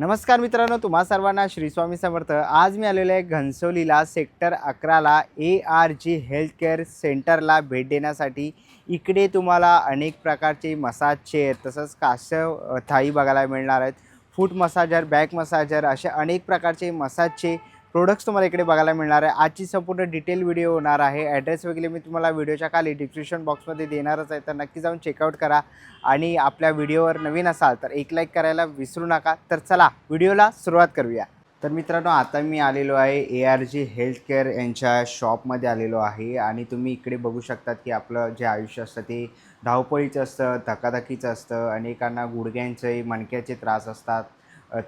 नमस्कार मित्रांनो, तुम्हा सर्वांना श्री स्वामी समर्थ। आज मी आलेलो आहे घनसोलीला सेक्टर 11ला ARG हेल्थ केअर सेंटरला भेट देण्यासाठी। इकडे तुम्हाला अनेक प्रकारचे मसाज चेअर तसंच कास्य थाई बघायला मिळणार आहेत। फूट मसाजर, बॅक मसाजर असे अनेक प्रकारचे मसाजचे प्रोडक्ट्स तुम्हाला इकडे बघायला मिळणार आहे। आजची संपूर्ण डिटेल व्हिडिओ होणार आहे। ॲड्रेस वगैरे मी तुम्हाला व्हिडिओच्या खाली डिस्क्रिप्शन बॉक्समध्ये देणारच आहे, तर नक्की जाऊन चेकआउट करा। आणि आपल्या व्हिडिओवर नवीन असाल तर एक लाईक करायला विसरू नका। तर चला व्हिडिओला सुरुवात करूया। तर मित्रांनो, आता मी आलेलो आहे ARG हेल्थ केअर यांच्या शॉपमध्ये आलेलो आहे आणि तुम्ही इकडे बघू शकतात की आपलं जे आयुष्य असतं ते धावपळीचं असतं, धकाधकीचं असतं। अनेकांना गुडघ्यांचे, मणक्याचे त्रास असतात।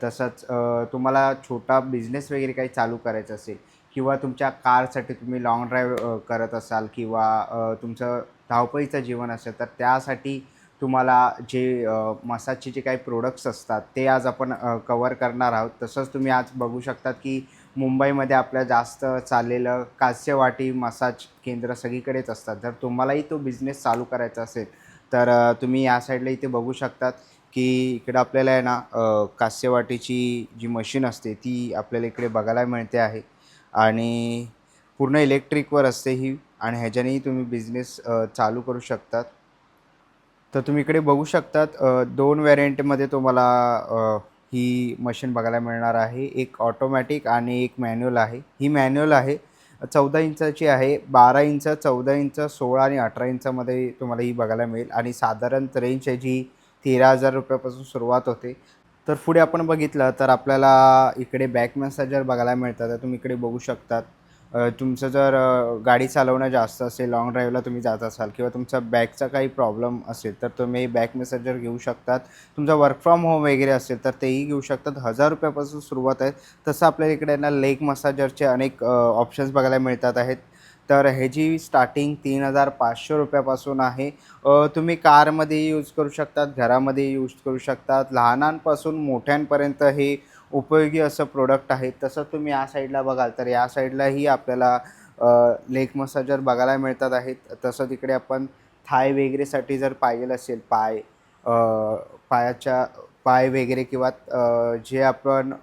तसंच तुम्हाला छोटा बिझनेस वगैरे काही चालू करायचं असेल किंवा तुमच्या कारसाठी तुम्ही लाँग ड्राईव्ह करत असाल किंवा तुमचं धावपळीचं जीवन असेल, तर त्यासाठी तुम्हाला जे मसाजचे जे काही प्रोडक्ट्स असतात ते आज आपण कव्हर करणार आहोत। तसंच तुम्ही आज बघू शकतात की मुंबईमध्ये आपल्या जास्त चाललेलं कास्यवाटी मसाज केंद्र सगळीकडेच असतात। जर तुम्हालाही तो बिझनेस चालू करायचा असेल तर तुम्ही या साईडला इथे बघू शकतात की इकडं आपल्याला आहे ना कास्यवाटीची जी मशीन असते ती आपल्याला इकडे बघायला मिळते आहे आणि पूर्ण इलेक्ट्रिकवर असते ही आणि ह्याच्यानेही तुम्ही बिझनेस चालू करू शकतात। तर तुम्ही इकडे बघू शकतात दोन व्हेरियंटमध्ये तुम्हाला ही मशीन बघायला मिळणार आहे। एक ऑटोमॅटिक आणि एक मॅन्युअल आहे। ही मॅन्युअल आहे, 14 इंचाची आहे। 12 इंच, 14 इंच, 16 आणि 18 इंचामध्ये तुम्हाला ही बघायला मिळेल आणि साधारण रेंज आहे जी 13,000 रुपयापासून सुरुवात होते। तर पुढे आपण बघितलं तर आपल्याला इकडे बॅक मॅसाजर बघायला मिळतात। तर तुम्ही इकडे बघू शकतात तुमचं जर गाडी चालवणं जास्त असेल, लाँग ड्राईव्हला तुम्ही जात असाल किंवा तुमचा बॅकचा काही प्रॉब्लेम असेल तर तुम्ही बॅक मॅसाजर घेऊ शकतात। तुमचा वर्क फ्रॉम होम वगैरे असेल तर तेही घेऊ शकतात। 1000 रुपयापासून सुरुवात आहे। तसं आपल्या इकडे ना लेग मसाजरचे अनेक ऑप्शन्स बघायला मिळतात आहेत। तर ह्याची स्टार्टिंग 3500 रुपयापासून आहे। तुम्ही कारमध्येही यूज करू शकतात, घरामध्ये यूज करू शकतात। लहानांपासून मोठ्यांपर्यंत हे उपयोगी असं प्रोडक्ट आहे। तसं तुम्ही या साईडला बघाल तर या साईडलाही आपल्याला लेग मसाजर बघायला मिळतात आहेत। तसं तिकडे आपण थाय वगैरेसाठी जर पाहिजे असेल पायाच्या पाय वगैरे किंवा जे आपण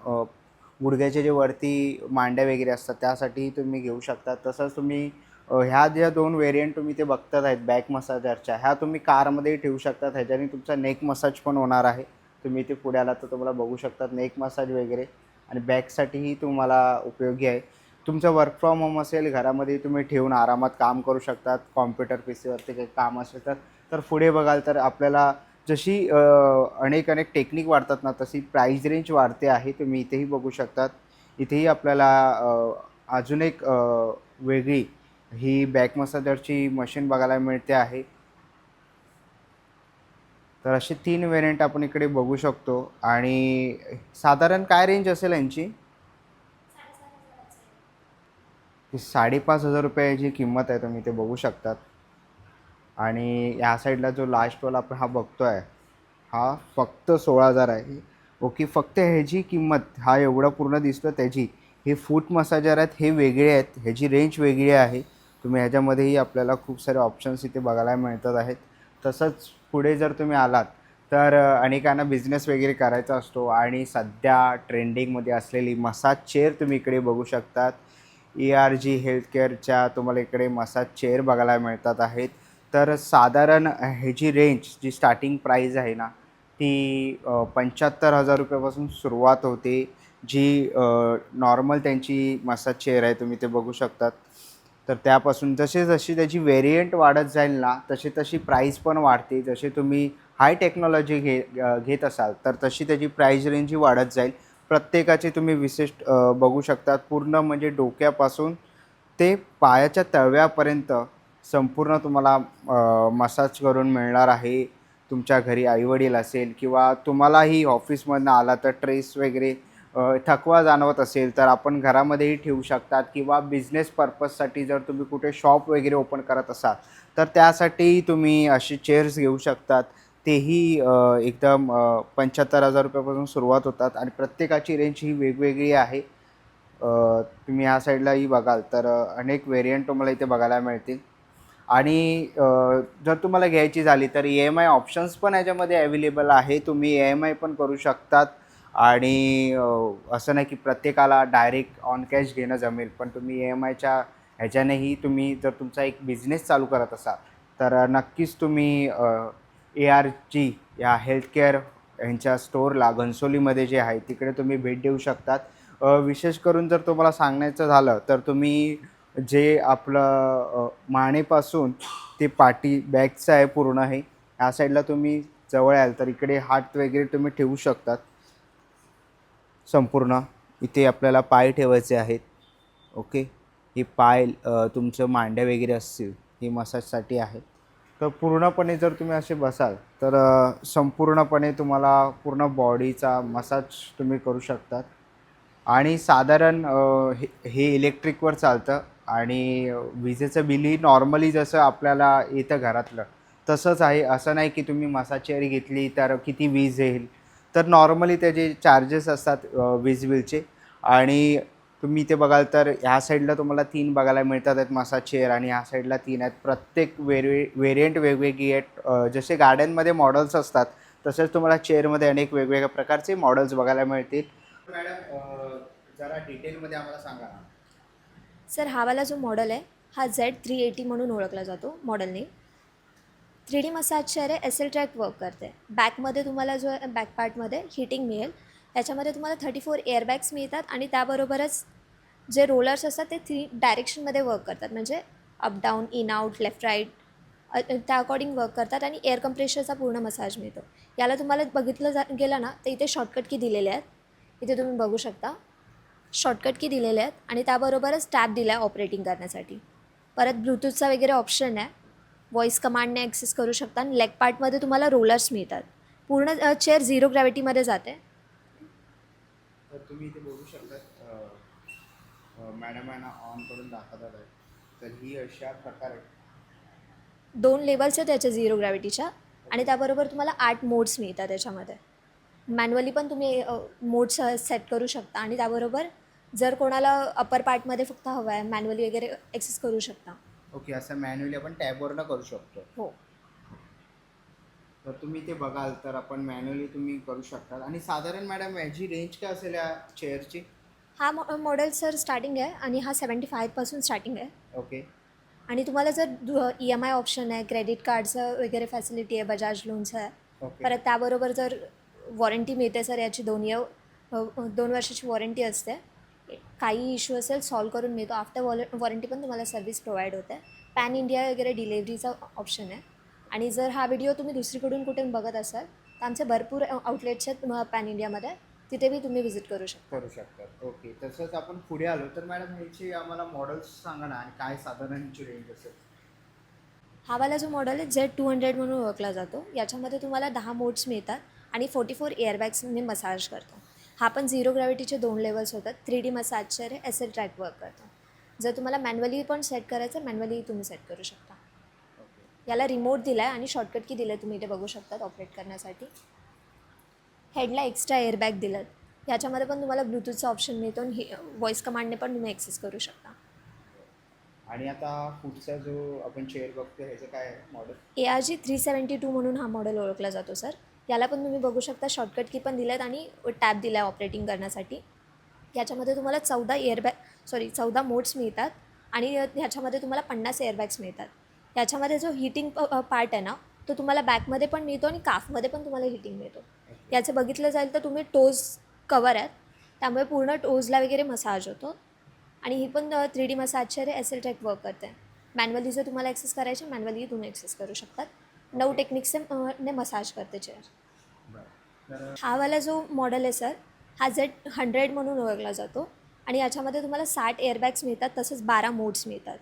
गुडघ्याचे जे वरती मांड्या वगैरे असतात त्यासाठीही तुम्ही घेऊ शकता। तसंच तुम्ही ह्या ज्या दोन व्हेरियंट तुम्ही ते बघतात आहेत बॅक मसाजरच्या, ह्या तुम्ही कारमध्येही ठेवू शकतात। ह्याच्याने तुमचा नेक मसाज पण होणार आहे। तुम्ही इथे पुढे आलात तर तुम्हाला बघू शकतात नेक मसाज वगैरे आणि बॅकसाठीही तुम्हाला उपयोगी आहे। तुमचं वर्क फ्रॉम होम असेल, घरामध्ये तुम्ही ठेवून आरामात काम करू शकतात। कॉम्प्युटर पीसीवरती काही काम असेल तर पुढे बघाल तर आपल्याला जशी अनेक टेक्निक वाढतात ना तशी प्राईज रेंज वाढते आहे। तुम्ही इथेही बघू शकतात। इथेही आपल्याला अजून एक वेगळी ही बॅक मसाजरची मशीन बघायला मिळते आहे। तर असे 3 व्हेरियंट आपण इकडे बघू शकतो आणि साधारण काय रेंज असेल यांची? 5,500 रुपयाची किंमत आहे, तुम्ही ते बघू शकतात। आणि या साईडला जो लास्टवाला आपण हा बघतोय हा फक्त 16,000 आहे। ओके, फक्त ह्याची किंमत हा एवढा पूर्ण दिसतो त्याची। हे फूट मसाजर आहेत, हे वेगळे आहेत, ह्याची रेंज वेगळी आहे। तुम्ही ह्याच्यामध्येही आपल्याला खूप सारे ऑप्शन्स इथे बघायला मिळतात आहेत। तसंच पुढे जर तुम्ही आलात तर अनेकांना बिझनेस वगैरे करायचा असतो आणि सध्या ट्रेंडिंगमध्ये असलेली मसाज चेअर तुम्ही इकडे बघू शकतात। ARG हेल्थ केअरच्या तुम्हाला इकडे मसाज चेअर बघायला मिळतात आहेत। तर साधारण ह्याची रेंज जी स्टार्टिंग प्राईज आहे ना ती 75,000 रुपयापासून सुरुवात होते। जी नॉर्मल त्यांची मसाज चेअर आहे, तुम्ही ते बघू शकतात। तर त्यापासून जशी त्याची व्हेरियंट वाढत जाईल ना तशी तशी प्राईस पण वाढते। जसे तुम्ही हाय टेक्नॉलॉजी घेत असाल तर तशी त्याची प्राईज रेंजही वाढत जाईल। प्रत्येकाचे तुम्ही विशिष्ट बघू शकतात। पूर्ण म्हणजे डोक्यापासून ते पायाच्या तळव्यापर्यंत संपूर्ण तुम्हाला मसाज करून मिळणार आहे। तुमच्या घरी आईवडील असेल किंवा तुम्हालाही ऑफिसमधनं आला तर ट्रेस वगैरे थकवा जाणवत असेल तर आपण घरामध्येही ठेवू शकतात किंवा बिझनेस पर्पजसाठी जर तुम्ही कुठे शॉप वगैरे ओपन करत असाल तर त्यासाठी तुम्ही अशी चेअर्स घेऊ शकतात। तेही एकदम 75,000 रुपयापासून सुरुवात होतात आणि प्रत्येकाची रेंज ही वेगवेगळी आहे। तुम्ही या साईडलाही बघाल तर अनेक व्हेरियंट तुम्हाला इथे बघायला मिळतील। आणि जर तुम्हाला घ्यायची झाली तर EMI ऑप्शन्स पण याच्यामध्ये अवेलेबल आहे। तुम्ही EMI पण करू शकतात आणि असं नाही की प्रत्येकाला डायरेक्ट ऑन कॅश घेणं जमेल, पण तुम्ही EMIच्या ह्याच्यानेही तुम्ही जर तुमचा एक बिझनेस चालू करत असाल तर नक्कीच तुम्ही ARG या हेल्थकेअर यांच्या स्टोअरला घनसोलीमध्ये जे आहे तिकडे तुम्ही भेट देऊ शकतात. विशेष करून जर तुम्हाला सांगायचं झालं तर तुम्ही जे आपलं मानेपासून ते पाठी बॅकचं आहे पूर्ण हे ह्या साईडला तुम्ही जवळ याल तर इकडे हात वगैरे तुम्ही ठेवू शकतात. संपूर्ण इथे आपल्याला पाय ठेवायचे आहेत. ओके, हे पाय तुमचं मांड्या वगैरे असतील हे मसाजसाठी आहे. तर पूर्णपणे जर तुम्ही असे बसाल तर संपूर्णपणे तुम्हाला पूर्ण बॉडीचा मसाज तुम्ही करू शकतात. आणि साधारण हे इलेक्ट्रिकवर चालतं आणि विजेचं बिलही नॉर्मली जसं आपल्याला येतं घरातलं तसंच आहे. असं नाही की तुम्ही मसाज चेअर घेतली तर किती वीज येईल, तर नॉर्मली त्याचे चार्जेस असतात वीज बिलचे. आणि तुम्ही इथे बघाल तर ह्या साईडला तुम्हाला 3 बघायला मिळतात आहेत मसाज चेअर आणि ह्या साईडला 3 आहेत. प्रत्येक व्हेरियंट वेगवेगळी आहेत. जसे गार्डनमध्ये मॉडेल्स असतात तसेच तुम्हाला चेअरमध्ये अनेक वेगवेगळ्या प्रकारचे मॉडेल्स बघायला मिळतील. मॅडम जरा डिटेलमध्ये आम्हाला सांगा ना. सर हा वाला जो मॉडेल आहे हा Z380 म्हणून ओळखला जातो मॉडेलने. 3D मसाज चेअर आहे, SL ट्रॅक वर्क करते. बॅकमध्ये तुम्हाला जो आहे बॅक पार्टमध्ये हीटिंग मिळेल. त्याच्यामध्ये तुम्हाला 34 एअरबॅग्स मिळतात आणि त्याबरोबरच जे रोलर्स असतात ते 3 डायरेक्शनमध्ये वर्क करतात. म्हणजे up down, in out, left right त्या अकॉर्डिंग वर्क करतात आणि एअर कंप्रेशरचा पूर्ण मसाज मिळतो. याला तुम्हाला बघितलं गेलं ना तर इथे शॉर्टकट की दिलेले आहेत. इथे तुम्ही बघू शकता शॉर्टकट की दिलेले आहेत आणि त्याबरोबरच टॅब दिला आहे ऑपरेटिंग करण्यासाठी. परत ब्लूटूथचा वगैरे ऑप्शन आहे. व्हॉईस कमांडने ॲक्सेस करू शकता आणि लेग पार्टमध्ये तुम्हाला रोलर्स मिळतात. पूर्ण चेअर झिरो ग्रॅव्हिटीमध्ये जाते. तर तुम्ही इथे बघू शकता मॅडम यांना ऑन करून दाखवतात आहे. तर ही अशा प्रकारे 2 लेवल्स आहेत त्याच्या झिरो ग्रॅव्हिटीच्या आणि त्याबरोबर तुम्हाला 8 मोड्स मिळतात त्याच्यामध्ये. मॅन्युअली पण तुम्ही मोड्स सेट करू शकता आणि त्याबरोबर जर कोणाला अपर पार्टमध्ये फक्त हवं आहे मॅन्युअली वगैरे ॲक्सेस करू शकता. ओके, असं मॅन्युअली आपण टॅबवरनं करू शकतो. हो. तर तुम्ही ते बघाल तर आपण मॅन्युअली तुम्ही करू शकता. आणि साधारण मॅडम याची रेंज काय असेल या चेअरची? हा मॉडेल सर स्टार्टिंग आहे आणि हा 75पासून स्टार्टिंग आहे. ओके. आणि तुम्हाला जर EMI ऑप्शन आहे, क्रेडिट कार्डचं वगैरे फॅसिलिटी आहे, बजाज लोनचं आहे. ओके. परत त्याबरोबर जर वॉरंटी मिळते सर याची 2 वर्षाची वॉरंटी असते. काही इश्यू असेल सॉल्व करून मिळतो. आफ्टर वॉरंटी पण तुम्हाला सर्व्हिस प्रोव्हाइड होते. पॅन इंडिया वगैरे डिलेवरीचा ऑप्शन आहे. आणि जर हा व्हिडिओ तुम्ही दुसरीकडून कुठे बघत असाल तर आमचे भरपूर आउटलेट्स आहेत पॅन इंडियामध्ये. तिथे बी तुम्ही व्हिजिट करू शकतात. ओके, तसंच आपण पुढे आलो तर मॅडम ह्याची आम्हाला मॉडेल्स सांगा ना आणि काय साधारण ह्याची रेंज असेल? हा वाला जो मॉडेल आहे Z200 म्हणून ओळखला जातो. याच्यामध्ये तुम्हाला 10 मोड्स मिळतात आणि 44 एअरबॅग्सने मसाज करतो. हा पण झिरो ग्रॅव्हिटीचे 2 लेवल्स होतात. 3D मसाज चेअर आहे, SL ट्रॅक वर्क करतो. जर तुम्हाला मॅन्युअली पण सेट करायचं मॅन्युअली तुम्ही सेट करू शकता. याला रिमोट दिला आहे आणि शॉर्टकट की दिलं आहे, तुम्ही इथे बघू शकता ऑपरेट करण्यासाठी. हेडला एक्स्ट्रा एअरबॅग दिलं आहे. ह्याच्यामध्ये पण तुम्हाला ब्लूटूथचा ऑप्शन मिळतो आणि व्हॉईस कमांडने पण तुम्ही ॲक्सेस करू शकता. आणि आता पुढचा जो आपण चेअर बघतो ह्याचं काय आहे मॉडेल? ARG 372 म्हणून हा मॉडेल ओळखला जातो सर. याला पण तुम्ही बघू शकता शॉर्टकट की पण दिले आहेत आणि टॅब दिला आहे ऑपरेटिंग करण्यासाठी. याच्यामध्ये तुम्हाला 14 मोड्स मिळतात आणि ह्याच्यामध्ये तुम्हाला 50 एअरबॅग्स मिळतात. याच्यामध्ये जो हीटिंग पार्ट आहे ना तो तुम्हाला बॅकमध्ये पण मिळतो आणि काफमध्ये पण तुम्हाला हीटिंग मिळतो. याचं बघितलं जाईल तर तुम्ही टोज कवर आहेत त्यामुळे पूर्ण टोजला वगैरे मसाज होतो. आणि ही पण 3D मसाज चेअर आहे, SL ट्रॅक वर्क करते. मॅन्युअली जर तुम्हाला ॲक्सेस करायचे मॅन्युअली तुम्ही ॲक्सेस करू शकतात. 9 टेक्निक्सचे ने मसाज करते चेअर. हा वाला जो मॉडेल आहे सर हा Z100 म्हणून ओळखला जातो आणि याच्यामध्ये तुम्हाला 60 एअरबॅग्स मिळतात तसंच 12 मोड्स मिळतात.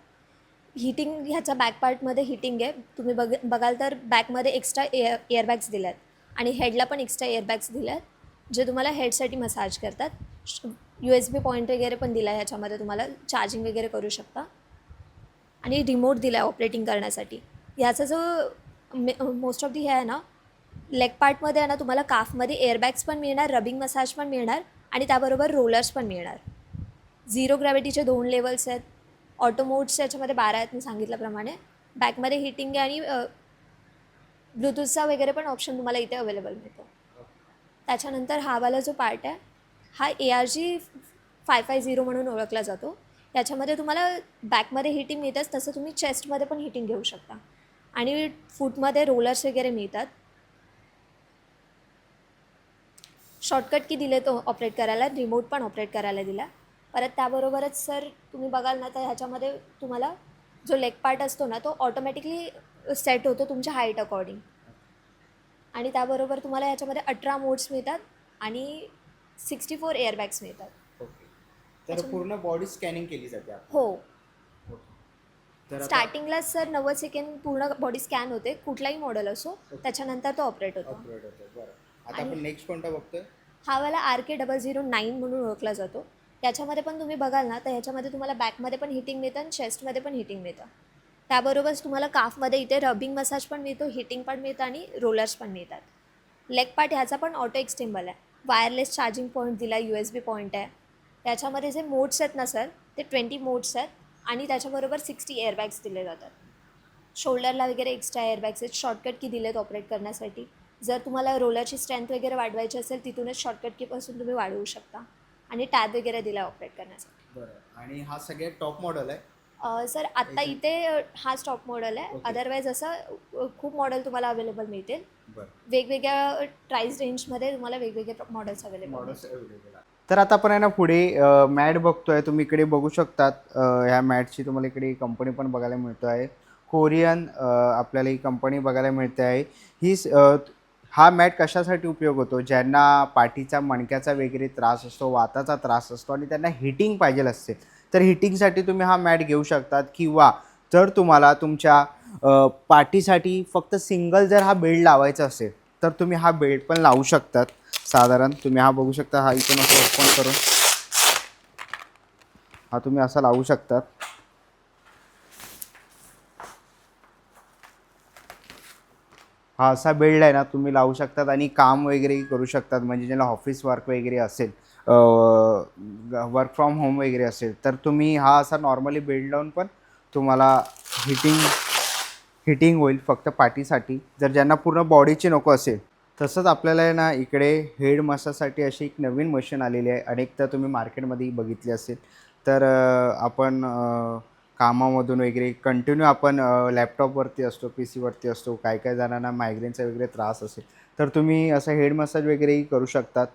हीटिंग ह्याचा बॅक पार्टमध्ये हीटिंग आहे. तुम्ही बघाल तर बॅकमध्ये एक्स्ट्रा एअरबॅग्स दिल्या आहेत आणि हेडला पण एक्स्ट्रा एअरबॅग्स दिल्या आहेत जे तुम्हाला हेडसाठी मसाज करतात. USB पॉईंट वगैरे पण दिला आहे ह्याच्यामध्ये, तुम्हाला चार्जिंग वगैरे करू शकता. आणि रिमोट दिला आहे ऑपरेटिंग करण्यासाठी. ह्याचा जो मोस्ट ऑफ दी हे आहे ना लेग पार्टमध्ये आहे ना तुम्हाला काफमध्ये एअरबॅग्स पण मिळणार, रबिंग मसाज पण मिळणार आणि त्याबरोबर रोलर्स पण मिळणार. झिरो ग्रॅव्हिटीचे 2 लेवल्स आहेत. ऑटो मोड्स याच्यामध्ये 12 आहेत मी सांगितल्याप्रमाणे. बॅकमध्ये हीटिंग आहे आणि ब्लूटूथचा वगैरे पण ऑप्शन तुम्हाला इथे अवेलेबल मिळतो. त्याच्यानंतर हा वाला जो पार्ट आहे हा ARG 550 म्हणून ओळखला जातो. याच्यामध्ये तुम्हाला बॅकमध्ये हिटिंग मिळतंच, तसं तुम्ही चेस्टमध्ये पण हिटिंग घेऊ शकता. आणि फूटमध्ये रोलर्स वगैरे मिळतात. शॉर्टकट की दिले तो ऑपरेट करायला, रिमोट पण ऑपरेट करायला दिला. परत त्याबरोबरच सर तुम्ही बघाल ना तर ह्याच्यामध्ये तुम्हाला जो लेग पार्ट असतो ना तो ऑटोमॅटिकली सेट होतो तुमच्या हाईट अकॉर्डिंग. आणि त्याबरोबर तुम्हाला ह्याच्यामध्ये 18 मोड्स मिळतात आणि 64 एअरबॅग्स मिळतात. ओके. तर पूर्ण बॉडी स्कॅनिंग केली जाते आपली. हो. तर आता स्टार्टिंगलाच सर 90 सेकंड पूर्ण बॉडी स्कॅन होते, कुठलाही मॉडेल असो, त्याच्यानंतर तो ऑपरेट होतो. अपग्रेड होतो. बरं. आता आपण नेक्स्ट कोणता बघतोय? हा वाला RK009 म्हणून ओळखला जातो. याच्यामध्ये पण तुम्ही बघाल ना तर ह्याच्यामध्ये तुम्हाला बॅकमध्ये पण हिटिंग मिळतं आणि चेस्टमध्ये पण हिटिंग मिळतं. त्याबरोबरच तुम्हाला काफमध्ये इथे रबिंग मसाज पण मिळतो, हिटिंग पण मिळतं आणि रोलर्स पण मिळतात. लेग पार्ट ह्याचा पण ऑटो एक्सटेंबल आहे. वायरलेस चार्जिंग पॉईंट दिला, USB पॉईंट आहे. त्याच्यामध्ये जे मोड्स आहेत ना सर ते 20 मोड्स आहेत आणि त्याच्याबरोबर 60 एअरबॅग्स दिले जातात. शोल्डरला वगैरे एक्स्ट्रा एअरबॅग्स आहेत. शॉर्टकट की दिलेत ऑपरेट करण्यासाठी. जर तुम्हाला रोलरची स्ट्रेंथ वगैरे वाढवायची असेल तिथूनच शॉर्टकट कीपासून तुम्ही वाढवू शकता. आणि टॅब वगैरे दिला ऑपरेट करण्यासाठी. बरं. आणि हा सगळ्यात टॉप मॉडेल आहे. सर आत्ता इथे हा स्टॉक मॉडेल आहे. ओके. अदरवाईज असं खूप मॉडेल तुम्हाला अवेलेबल मिळतील. बरं. वेगवेगळ्या प्राईस रेंजमध्ये तुम्हाला वेगवेगळे मॉडेल्स अवेलेबल मॉडेल्स अवेलेबल आहे. तर आता आपण आहे ना पुढे मॅट बघतोय. तुम्ही इकडे बघू शकतात. ह्या मॅटची तुम्हाला इकडे कंपनी पण बघायला मिळतो आहे. कोरियन आपल्याला ही कंपनी बघायला मिळते आहे. हा मॅट कशासाठी उपयोग होतो? ज्यांना पाठीचा मणक्याचा वगैरे त्रास असतो, वाताचा त्रास असतो आणि त्यांना हिटिंग पाहिजे असते, तर हिटिंगसाठी तुम्ही हा मॅट घेऊ शकतात. किंवा जर तुम्हाला तुमच्या पाठीसाठी फक्त सिंगल जर हा बेल्ट लावायचा असेल तर तुम्ही हा बेल्ट पण लावू शकतात. साधारण तुम्ही हा बघू शकता. हा इथून असं ओपन करून हा तुम्ही असा लावू शकतात. हा असा बेल्ट आहे ना तुम्ही लावू शकतात आणि काम वगैरे करू शकतात. म्हणजे ज्याला ऑफिस वर्क वगैरे असेल, वर्क फ्रॉम होम वगैरे असेल, तर तुम्ही हा असा नॉर्मली बेल्ट लावून पण तुम्हाला हिटिंग होईल फक्त पाठीसाठी. जर ज्यांना पूर्ण बॉडीची नको असेल. तसंच आपल्याला आहे ना इकडे हेड मसाजसाठी अशी एक नवीन मशीन आलेली आहे. अनेकदा तुम्ही मार्केटमध्येही बघितली असेल. तर आपण कामामधून वगैरे कंटिन्यू आपण लॅपटॉपवरती असतो, PC वरती असतो. काही काही जणांना मायग्रेनचा वगैरे त्रास असेल तर तुम्ही असं हेड मसाज वगैरेही करू शकतात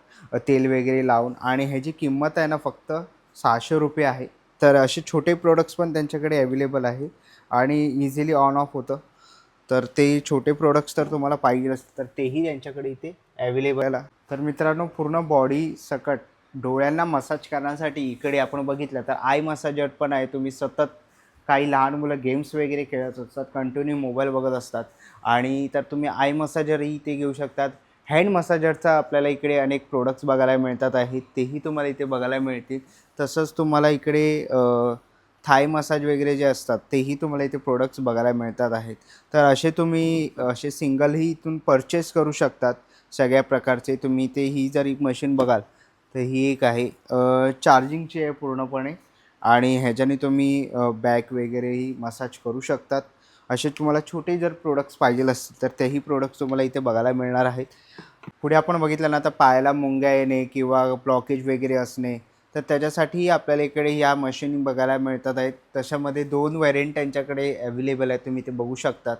तेल वगैरे लावून. आणि ह्याची किंमत आहे ना फक्त ₹600 आहे. तर असे छोटे प्रोडक्ट्स पण त्यांच्याकडे अवेलेबल आहे आणि इझिली ऑन ऑफ होतं. तर ते छोटे प्रोडक्ट्स तर तुम्हाला पाहिजे असतील तर तेही त्यांच्याकडे इथे अवेलेबल आहे. तर मित्रांनो, पूर्ण बॉडी सकट डोळ्यांना मसाज करण्यासाठी इकडे आपण बघितलं तर आय मसाजर पण आहे. तुम्ही सतत काही लहान मुलं गेम्स वगैरे खेळत असतात, कंटिन्यू मोबाईल बघत असतात आणि तर तुम्ही आय मसाजरही इथे घेऊ शकतात. हँड मसाजरचा आपल्याला इकडे अनेक प्रोडक्ट्स बघायला मिळतात आहेत, तेही तुम्हाला इथे बघायला मिळतील. तसंच तुम्हाला इकडे थाय मसाज वगैरे जे असतात तेही तुम्हाला इथे प्रोडक्ट्स बघायला मिळतात आहेत. तर असे तुम्ही असे सिंगलही इथून परचेस करू शकतात सगळ्या प्रकारचे. तुम्ही ते ही जर एक मशीन बघाल तर ही एक आहे, चार्जिंगची आहे पूर्णपणे आणि ह्याच्याने तुम्ही बॅक वगैरेही मसाज करू शकतात. असे तुम्हाला छोटे जर प्रोडक्ट्स पाहिजे असतील तर तेही प्रोडक्ट्स तुम्हाला इथे बघायला मिळणार आहेत. पुढे आपण बघितलं ना तर पायाला मुंग्या येणे किंवा ब्लॉकेज वगैरे असणे, तर त्याच्यासाठीही आपल्याला इकडे ह्या मशीन बघायला मिळतात आहेत. तशामध्ये 2 व्हेरियंट त्यांच्याकडे अवेलेबल आहेत. तुम्ही ते बघू शकतात.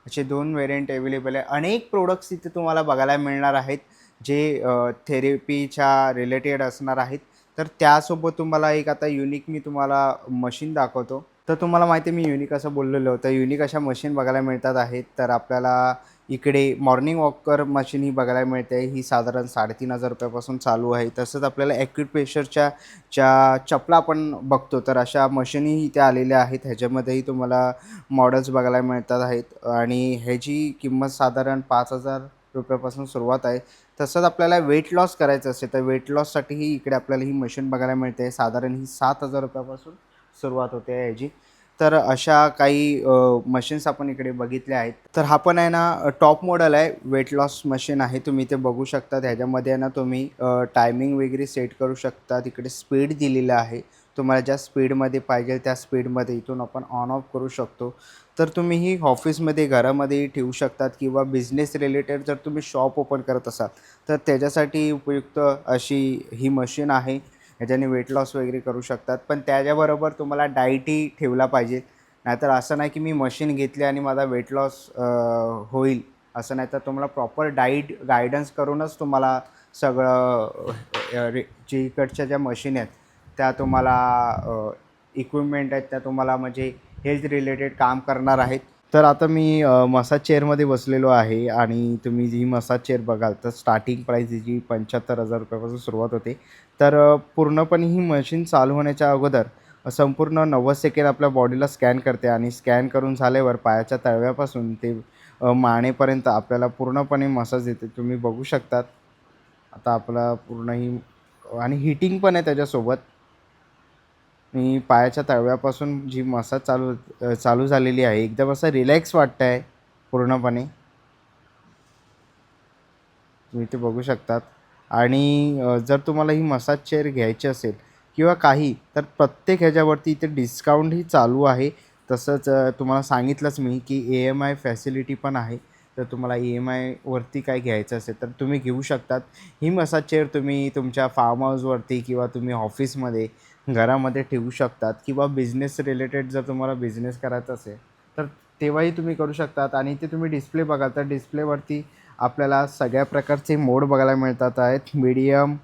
असे 2 व्हेरियंट अवेलेबल आहे. अनेक प्रोडक्ट्स इथे तुम्हाला बघायला मिळणार आहेत जे थेरपीच्या रिलेटेड असणार आहेत. तर त्यासोबत तुम्हाला एक आता युनिक मी तुम्हाला मशीन दाखवतो. तर तुम्हाला माहिती आहे मी युनिक असं बोललेलो होतं. युनिक अशा मशीन बघायला मिळतात आहेत. तर आपल्याला इकडे मॉर्निंग वॉकर मशीन ही बघायला मिळते. ही साधारण ₹3,500 पासून चालू आहे. तसंच आपल्याला ॲक्युप्रेशरच्या चपला आपण बघतो तर अशा मशीनही इथे आलेल्या आहेत. ह्याच्यामध्येही तुम्हाला मॉडेल्स बघायला मिळतात आहेत आणि ह्याची किंमत साधारण ₹5,000 पासून सुरुवात आहे. तसंच आपल्याला वेट लॉस करायचं असेल तर वेट लॉससाठीही इकडे आपल्याला ही मशीन बघायला मिळते. साधारण ही ₹7,000 पासून सुरुवात होते ह्याची. तर अशा काही मशीन्स आपण इकडे बघितल्या आहेत. तर हा पण आहे ना टॉप मॉडेल आहे, वेट लॉस मशीन आहे. तुम्ही ते बघू शकता. ह्याच्यामध्ये आहे ना तुम्ही टायमिंग वगैरे सेट करू शकता. तिकडे स्पीड दिलेलं आहे. तुम्हाला ज्या स्पीडमध्ये पाहिजे त्या स्पीडमध्ये इथून आपण ऑन ऑफ करू शकतो. तर तुम्ही ही ऑफिसमध्ये, घरामध्येही ठेवू शकतात किंवा बिझनेस रिलेटेड जर तुम्ही शॉप ओपन करत असाल तर त्याच्यासाठी उपयुक्त अशी ही मशीन आहे. ह्याच्याने वेट लॉस वगैरे करू शकतात. पण त्याच्याबरोबर तुम्हाला डाएटही ठेवला पाहिजे. नाहीतर असं नाही की मी मशीन घेतली आणि माझा वेट लॉस होईल असं नाही. तर तुम्हाला प्रॉपर डाईट गायडन्स करूनच तुम्हाला सगळं जे इकडच्या ज्या मशीन आहेत त्या तुम्हाला इक्विपमेंट आहेत त्या तुम्हाला म्हणजे हेल्थ रिलेटेड काम करणार आहेत. तर आता मी मसाज चेअरमध्ये बसलेलो आहे आणि तुम्ही जी मसाज चेअर बघाल तर स्टार्टिंग प्राईस जी 75,000 रुपयापासून सुरुवात होते. तर पूर्णपणे ही मशीन चालू होण्याच्या अगोदर संपूर्ण 90 सेकंड आपल्या बॉडीला स्कॅन करते आणि स्कॅन करून झाल्यावर पायाच्या तळव्यापासून ते मानेपर्यंत आपल्याला पूर्णपणे मसाज देते. तुम्ही बघू शकतात. आता आपला पूर्ण ही आणि हीटिंग पण आहे त्याच्यासोबत. मी पायाच्या तळव्यापासून जी मसाज चालू झालेली आहे एकदम असं रिलॅक्स वाटतं आहे पूर्णपणे. तुम्ही ते बघू शकतात. आणि जर तुम्हाला ही मसाज चेअर घ्यायची असेल किंवा काही तर प्रत्येक ह्याच्यावरती इथे डिस्काउंटही चालू आहे. तसंच तुम्हाला सांगितलंच मी की EMI फॅसिलिटी पण आहे. तर तुम्हाला EMIवरती काय घ्यायचं असेल तर तुम्ही घेऊ शकतात. ही मसाज चेअर तुम्ही तुमच्या फार्म हाऊसवरती किंवा तुम्ही ऑफिसमध्ये, घरामध्ये ठेवू शकतात किंवा बिझनेस रिलेटेड जर तुम्हाला बिझनेस करायचा असेल तर तेव्हाही तुम्ही करू शकतात. आणि ते तुम्ही डिस्प्ले बघाल तर डिस्प्लेवरती आपल्याला सगळ्या प्रकारचे मोड बघायला मिळतात आहेत. मीडियम,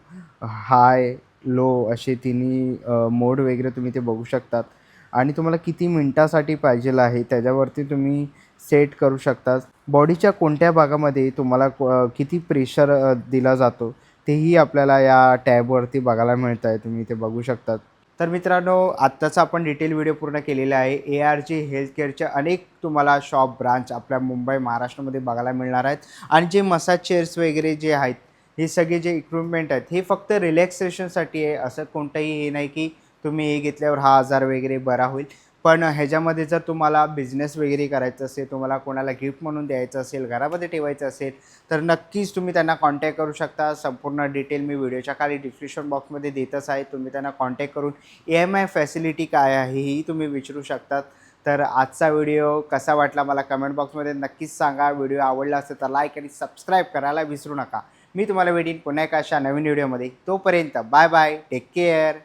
हाय, लो असे तिन्ही मोड वगैरे तुम्ही ते बघू शकतात. आणि तुम्हाला किती मिनटासाठी पाहिजेल आहे त्याच्यावरती तुम्ही सेट करू शकता. बॉडीच्या कोणत्या भागामध्ये तुम्हाला किती प्रेशर दिला जातो तेही आपल्याला या टॅबवरती बघायला मिळतं आहे. तुम्ही ते बघू शकतात. तर मित्रांनो, आत्ताचा आपण डिटेल व्हिडिओ पूर्ण केलेला आहे. ARG हेल्थकेअरचे अनेक तुम्हाला शॉप, ब्रांच आपल्या मुंबई, महाराष्ट्रामध्ये बघायला मिळणार आहेत. आणि जे मसाज चेअर्स वगैरे जे आहेत, हे सगळे जे इक्विपमेंट आहेत, हे फक्त रिलॅक्सेशनसाठी आहे. असं कोणतंही हे नाही की तुम्ही हे घेतल्यावर हा आजार वगैरे बरा होईल. पण ह्याच्यामध्ये जर तुम्हाला बिझनेस वगैरे करायचं असेल, तुम्हाला कोणाला गिफ्ट म्हणून द्यायचं असेल, घरामध्ये ठेवायचं असेल, तर नक्कीच तुम्ही त्यांना कॉन्टॅक्ट करू शकता. संपूर्ण डिटेल मी व्हिडिओच्या खाली डिस्क्रिप्शन बॉक्समध्ये देतच आहे. तुम्ही त्यांना कॉन्टॅक्ट करून EMI फॅसिलिटी काय आहे हेही तुम्ही विचारू शकतात. तर आजचा व्हिडिओ कसा वाटला मला कमेंट बॉक्समध्ये नक्कीच सांगा. व्हिडिओ आवडला असेल तर लाईक आणि सबस्क्राईब करायला विसरू नका. मी तुम्हाला भेटीन पुन्हा एका अशा नवीन व्हिडिओमध्ये. तोपर्यंत बाय बाय, टेक केअर.